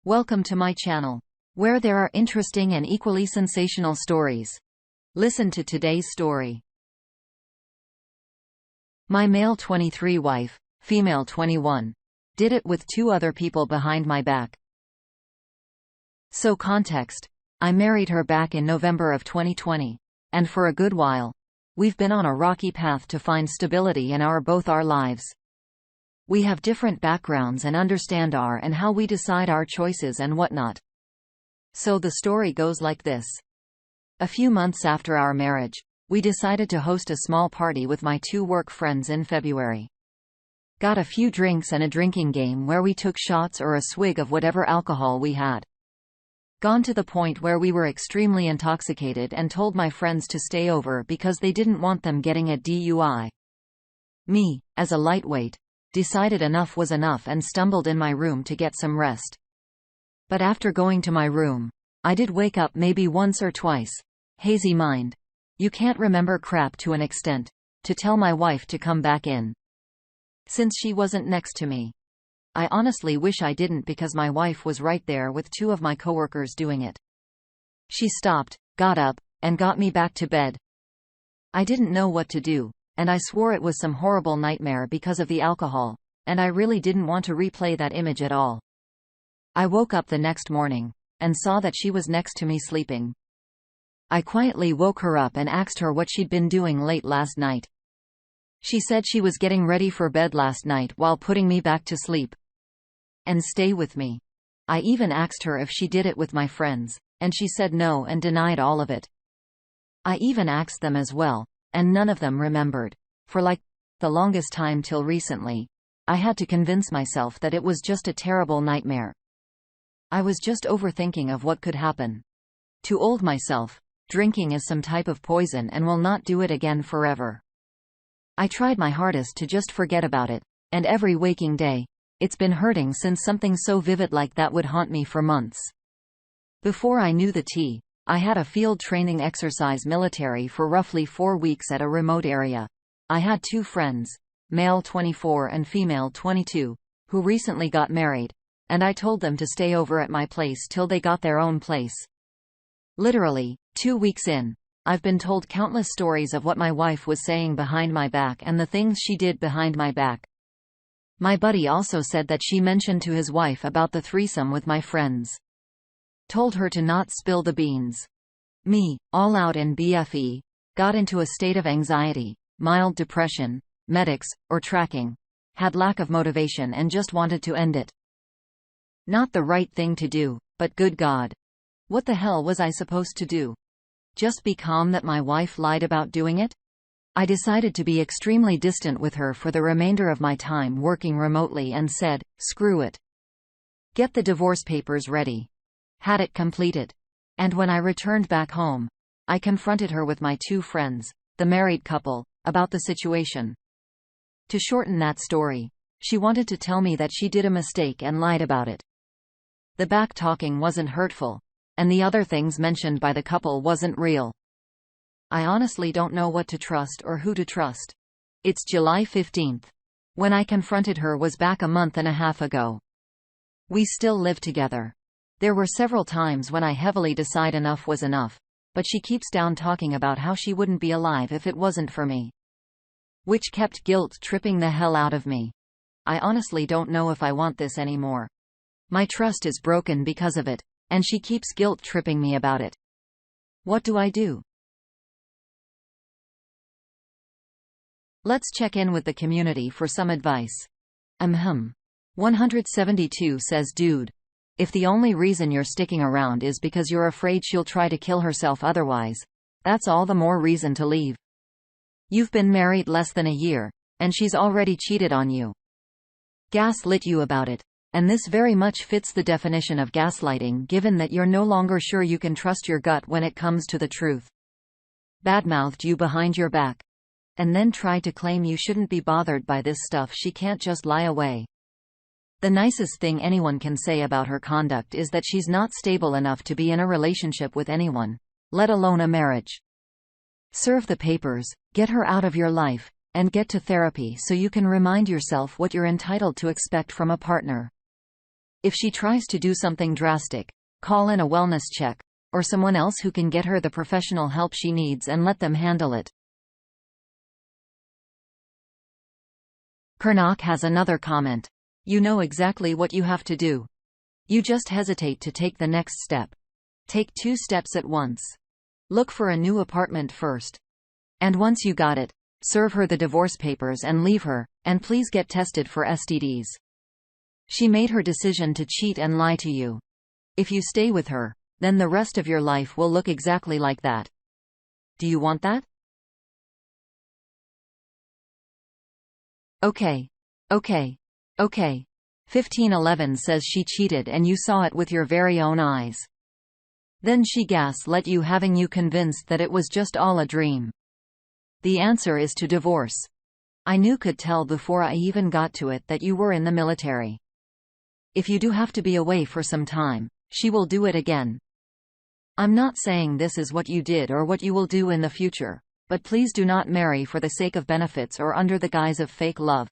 Welcome to my channel, where there are interesting and equally sensational stories. Listen to today's story. My male 23 wife, female 21, did it with 2 other people behind my back. So context, I married her back in November of 2020, and for a good while, we've been on a rocky path to find stability in both our lives. We have different backgrounds and understand and how we decide our choices and whatnot. So the story goes like this. A few months after our marriage, we decided to host a small party with my 2 work friends in February. Got a few drinks and a drinking game where we took shots or a swig of whatever alcohol we had. Gone to the point where we were extremely intoxicated and told my friends to stay over because they didn't want them getting a DUI. Me, as a lightweight, decided enough was enough and stumbled in my room to get some rest. But after going to my room, I did wake up maybe once or twice. Hazy mind. You can't remember crap to an extent. To tell my wife to come back in. Since she wasn't next to me. I honestly wish I didn't because my wife was right there with 2 of my coworkers doing it. She stopped, got up, and got me back to bed. I didn't know what to do. And I swore it was some horrible nightmare because of the alcohol, and I really didn't want to replay that image at all. I woke up the next morning, and saw that she was next to me sleeping. I quietly woke her up and asked her what she'd been doing late last night. She said she was getting ready for bed last night while putting me back to sleep. And stay with me. I even asked her if she did it with my friends, and she said no and denied all of it. I even asked them as well. And none of them remembered. For the longest time till recently, I had to convince myself that it was just a terrible nightmare. I was just overthinking of what could happen. Told myself, drinking is some type of poison and will not do it again forever. I tried my hardest to just forget about it, and every waking day, it's been hurting since something so vivid like that would haunt me for months. Before I knew the tea, I had a field training exercise military for roughly 4 weeks at a remote area. I had 2 friends, male 24 and female 22, who recently got married, and I told them to stay over at my place till they got their own place. Literally, 2 weeks in, I've been told countless stories of what my wife was saying behind my back and the things she did behind my back. My buddy also said that she mentioned to his wife about the threesome with my friends. Told her to not spill the beans. Me, all out in BFE, got into a state of anxiety, mild depression, medics, or tracking, had lack of motivation and just wanted to end it. Not the right thing to do, but good God. What the hell was I supposed to do? Just be calm that my wife lied about doing it? I decided to be extremely distant with her for the remainder of my time working remotely and said, screw it. Get the divorce papers ready. Had it completed. And when I returned back home, I confronted her with my 2 friends, the married couple, about the situation. To shorten that story, she wanted to tell me that she did a mistake and lied about it. The back-talking wasn't hurtful, and the other things mentioned by the couple wasn't real. I honestly don't know what to trust or who to trust. It's July 15th. When I confronted her was back a month and a half ago. We still live together. There were several times when I heavily decide enough was enough, but she keeps down talking about how she wouldn't be alive if it wasn't for me. Which kept guilt-tripping the hell out of me. I honestly don't know if I want this anymore. My trust is broken because of it, and she keeps guilt-tripping me about it. What do I do? Let's check in with the community for some advice. 172 says, dude. If the only reason you're sticking around is because you're afraid she'll try to kill herself otherwise, that's all the more reason to leave. You've been married less than a year, and she's already cheated on you. Gaslit you about it, and this very much fits the definition of gaslighting given that you're no longer sure you can trust your gut when it comes to the truth. Badmouthed you behind your back. And then tried to claim you shouldn't be bothered by this stuff. She can't just lie away. The nicest thing anyone can say about her conduct is that she's not stable enough to be in a relationship with anyone, let alone a marriage. Serve the papers, get her out of your life, and get to therapy so you can remind yourself what you're entitled to expect from a partner. If she tries to do something drastic, call in a wellness check, or someone else who can get her the professional help she needs and let them handle it. Kernock has another comment. You know exactly what you have to do. You just hesitate to take the next step. Take 2 steps at once. Look for a new apartment first. And once you got it, serve her the divorce papers and leave her, and please get tested for STDs. She made her decision to cheat and lie to you. If you stay with her, then the rest of your life will look exactly like that. Do you want that? Okay. 1511 says she cheated and you saw it with your very own eyes. Then she gaslit you, having you convinced that it was just all a dream. The answer is to divorce. I could tell before I even got to it that you were in the military. If you do have to be away for some time, she will do it again. I'm not saying this is what you did or what you will do in the future, but please do not marry for the sake of benefits or under the guise of fake love.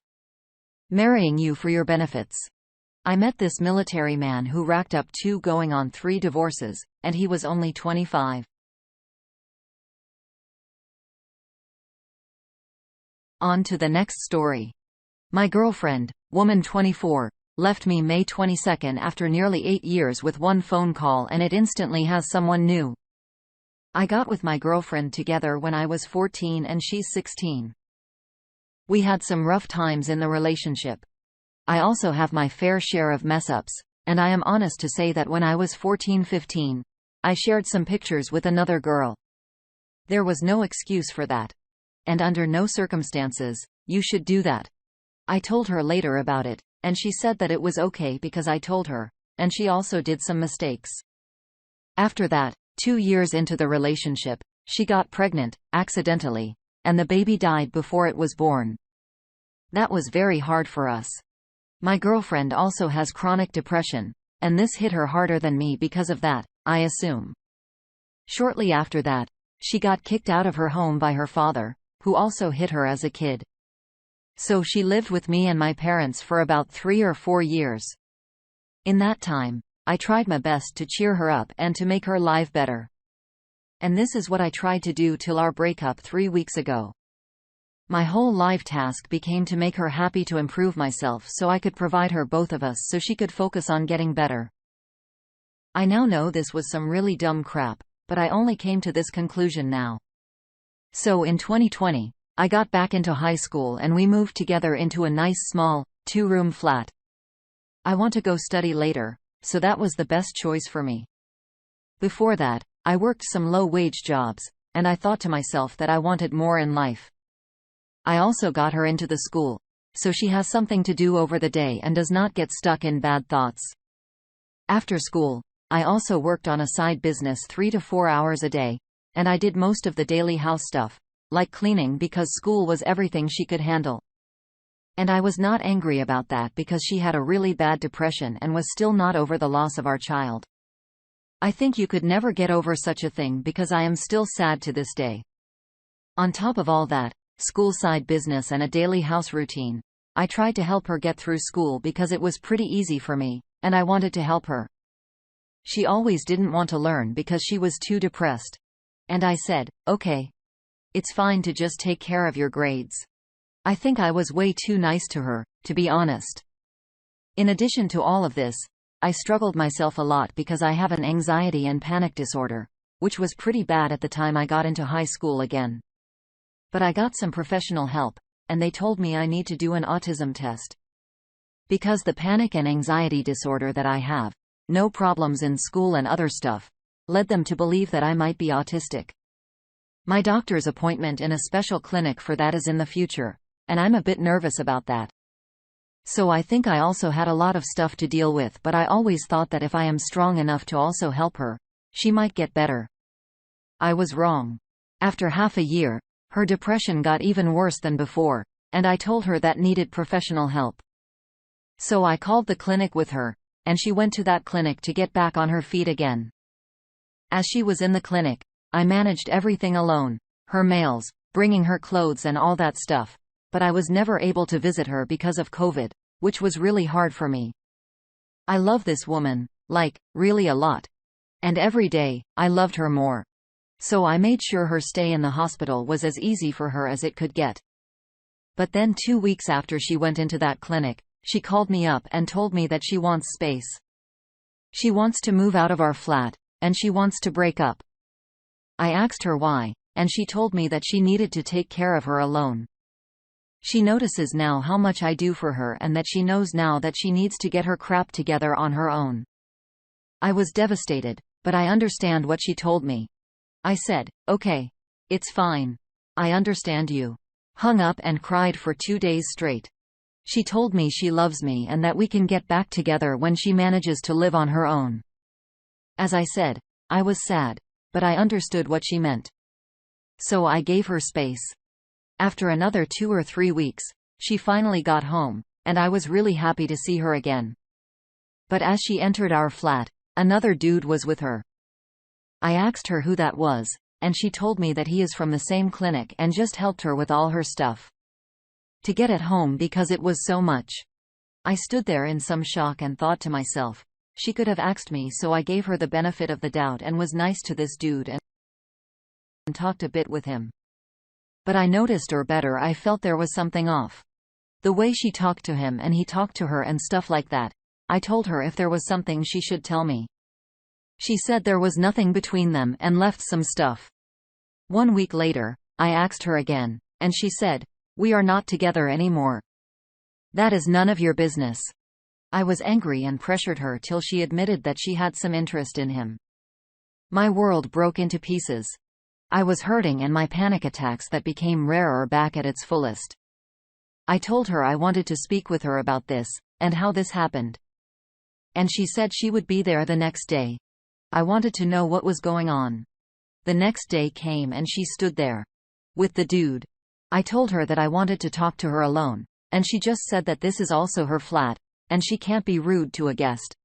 Marrying you for your benefits. I met this military man who racked up 2 going on 3 divorces, and he was only 25. On to the next story. My girlfriend, woman 24, left me May 22 after nearly 8 years with 1 phone call, and it instantly has someone new. I got with my girlfriend together when I was 14 and she's 16. We had some rough times in the relationship. I also have my fair share of mess-ups, and I am honest to say that when I was 14-15, I shared some pictures with another girl. There was no excuse for that. And under no circumstances, you should do that. I told her later about it, and she said that it was okay because I told her, and she also did some mistakes. After that, 2 years into the relationship, she got pregnant, accidentally, and the baby died before it was born. That was very hard for us. My girlfriend also has chronic depression, and this hit her harder than me because of that, I assume. Shortly after that, she got kicked out of her home by her father, who also hit her as a kid. So she lived with me and my parents for about 3 or 4 years. In that time, I tried my best to cheer her up and to make her life better. And this is what I tried to do till our breakup 3 weeks ago. My whole life task became to make her happy, to improve myself so I could provide her, both of us, so she could focus on getting better. I now know this was some really dumb crap, but I only came to this conclusion now. So in 2020, I got back into high school and we moved together into a nice small, 2-room flat. I want to go study later, so that was the best choice for me. Before that, I worked some low-wage jobs, and I thought to myself that I wanted more in life. I also got her into the school, so she has something to do over the day and does not get stuck in bad thoughts. After school, I also worked on a side business 3 to 4 hours a day, and I did most of the daily house stuff, like cleaning, because school was everything she could handle. And I was not angry about that because she had a really bad depression and was still not over the loss of our child. I think you could never get over such a thing because I am still sad to this day. On top of all that, school, side business and a daily house routine, I tried to help her get through school because it was pretty easy for me, and I wanted to help her. She always didn't want to learn because she was too depressed. And I said, okay. It's fine to just take care of your grades. I think I was way too nice to her, to be honest. In addition to all of this, I struggled myself a lot because I have an anxiety and panic disorder, which was pretty bad at the time I got into high school again. But I got some professional help, and they told me I need to do an autism test. Because the panic and anxiety disorder that I have, no problems in school and other stuff, led them to believe that I might be autistic. My doctor's appointment in a special clinic for that is in the future, and I'm a bit nervous about that. So I think I also had a lot of stuff to deal with, but I always thought that if I am strong enough to also help her, she might get better. I was wrong. After half a year, her depression got even worse than before, and I told her that needed professional help. So I called the clinic with her, and she went to that clinic to get back on her feet again. As she was in the clinic, I managed everything alone, her mails, bringing her clothes and all that stuff, but I was never able to visit her because of COVID, which was really hard for me. I love this woman, like, really a lot. And every day, I loved her more. So I made sure her stay in the hospital was as easy for her as it could get. But then 2 weeks after she went into that clinic, she called me up and told me that she wants space. She wants to move out of our flat, and she wants to break up. I asked her why, and she told me that she needed to take care of her alone. She notices now how much I do for her and that she knows now that she needs to get her crap together on her own. I was devastated, but I understand what she told me. I said, okay. It's fine. I understand you. Hung up and cried for 2 days straight. She told me she loves me and that we can get back together when she manages to live on her own. As I said, I was sad, but I understood what she meant. So I gave her space. After another 2 or 3 weeks, she finally got home, and I was really happy to see her again. But as she entered our flat, another dude was with her. I asked her who that was, and she told me that he is from the same clinic and just helped her with all her stuff to get it home because it was so much. I stood there in some shock and thought to myself, she could have asked me, so I gave her the benefit of the doubt and was nice to this dude and talked a bit with him. But I noticed, or better, I felt there was something off. The way she talked to him and he talked to her and stuff like that. I told her if there was something she should tell me. She said there was nothing between them and left some stuff. 1 week later, I asked her again, and she said, we are not together anymore. That is none of your business. I was angry and pressured her till she admitted that she had some interest in him. My world broke into pieces. I was hurting and my panic attacks that became rarer back at its fullest. I told her I wanted to speak with her about this, and how this happened. And she said she would be there the next day. I wanted to know what was going on. The next day came and she stood there. With the dude. I told her that I wanted to talk to her alone, and she just said that this is also her flat, and she can't be rude to a guest.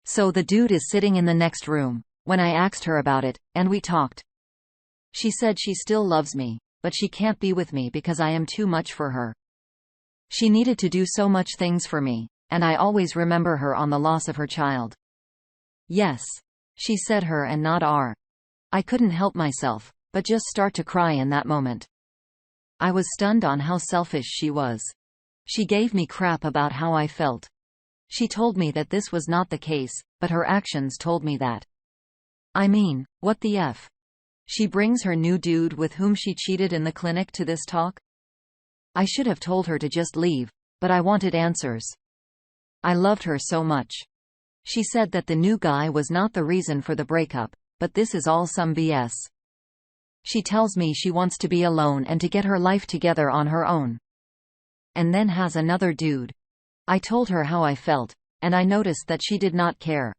So the dude is sitting in the next room, when I asked her about it, and we talked. She said she still loves me, but she can't be with me because I am too much for her. She needed to do so much things for me, and I always remember her on the loss of her child. Yes. She said her and not our. I couldn't help myself, but just start to cry in that moment. I was stunned on how selfish she was. She gave me crap about how I felt. She told me that this was not the case, but her actions told me that. I mean, what the F? She brings her new dude with whom she cheated in the clinic to this talk? I should have told her to just leave, but I wanted answers. I loved her so much. She said that the new guy was not the reason for the breakup, but this is all some BS. She tells me she wants to be alone and to get her life together on her own. And then has another dude. I told her how I felt, and I noticed that she did not care.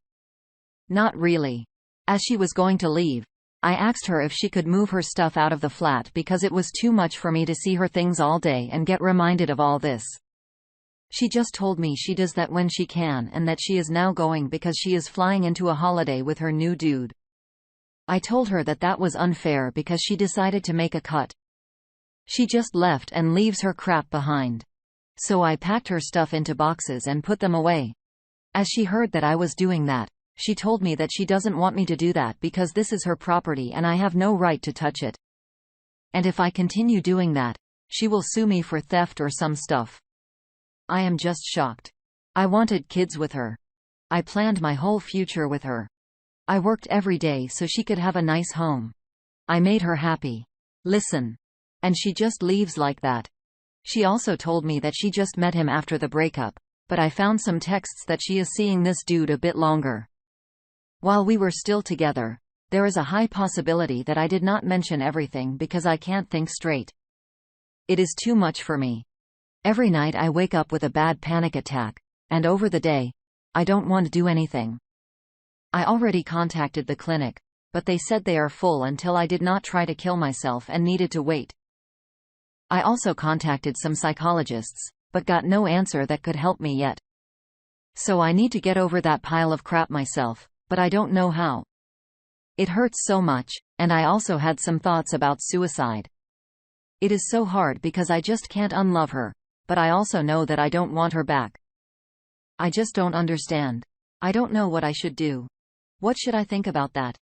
Not really. As she was going to leave, I asked her if she could move her stuff out of the flat because it was too much for me to see her things all day and get reminded of all this. She just told me she does that when she can and that she is now going because she is flying into a holiday with her new dude. I told her that that was unfair because she decided to make a cut. She just left and leaves her crap behind. So I packed her stuff into boxes and put them away. As she heard that I was doing that, she told me that she doesn't want me to do that because this is her property and I have no right to touch it. And if I continue doing that, she will sue me for theft or some stuff. I am just shocked. I wanted kids with her. I planned my whole future with her. I worked every day so she could have a nice home. I made her happy. Listen. And she just leaves like that. She also told me that she just met him after the breakup, but I found some texts that she is seeing this dude a bit longer. While we were still together, there is a high possibility that I did not mention everything because I can't think straight. It is too much for me. Every night I wake up with a bad panic attack, and over the day, I don't want to do anything. I already contacted the clinic, but they said they are full until I did not try to kill myself and needed to wait. I also contacted some psychologists, but got no answer that could help me yet. So I need to get over that pile of crap myself, but I don't know how. It hurts so much, and I also had some thoughts about suicide. It is so hard because I just can't unlove her, but I also know that I don't want her back. I just don't understand. I don't know what I should do. What should I think about that?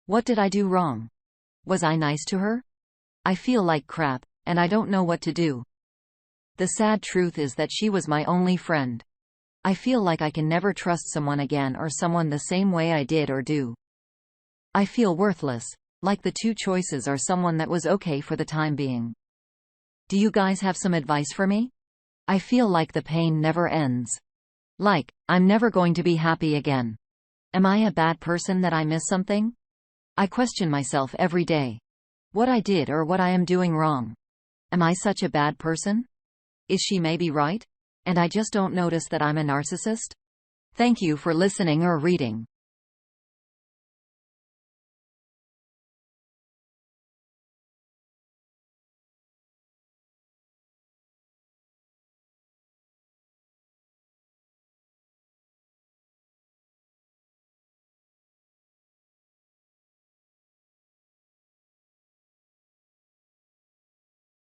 What did I do wrong? Was I nice to her? I feel like crap, and I don't know what to do. The sad truth is that she was my only friend. I feel like I can never trust someone again or someone the same way I did or do. I feel worthless, like the two choices are someone that was okay for the time being. Do you guys have some advice for me? I feel like the pain never ends. Like, I'm never going to be happy again. Am I a bad person that I miss something? I question myself every day. What I did or what I am doing wrong. Am I such a bad person? Is she maybe right? And I just don't notice that I'm a narcissist? Thank you for listening or reading.